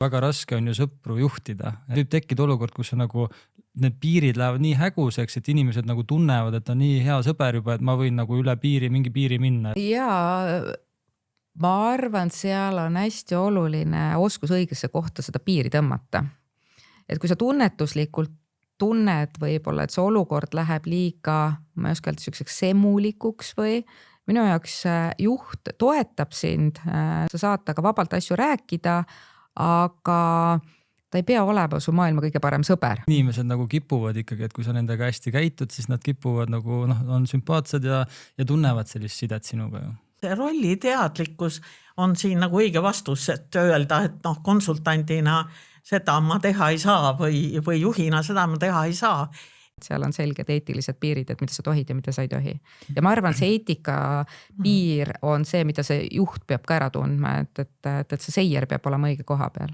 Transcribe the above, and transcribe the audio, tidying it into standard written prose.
Väga raske on ju sõpru juhtida. Võib tekkida olukord, kus nagu need piirid lähevad nii häguseks, et inimesed nagu tunnevad, et on nii hea sõber juba, et ma võin nagu üle piiri, mingi piiri minna. Ja ma arvan, seal on hästi oluline oskus õigesse kohta seda piiri tõmmata. Et kui sa tunnetuslikult tunned võib-olla, et see olukord läheb liiga, ma ei oska öelda, selliseks semulikuks või minu jaoks juht toetab sind, sa saad temaga vabalt asju rääkida, aga ta ei pea olema su maailma kõige parem sõber. Inimesed nagu kipuvad ikkagi, et kui sa nendega hästi käitud, siis nad kipuvad nagu on sümpaatsed ja tunnevad sellist sidet sinuga ju. See rolli teadlikkus on siin nagu õige vastus, et öelda, et konsultandina seda ma teha ei saa või juhina seda ma teha ei saa. Seal on selged eetilised piirid, et mida sa tohid ja mida sa ei tohi. Ja ma arvan, see eetika piir on see, mida see juht peab ka ära tundma, et see seier peab olema õige koha peal.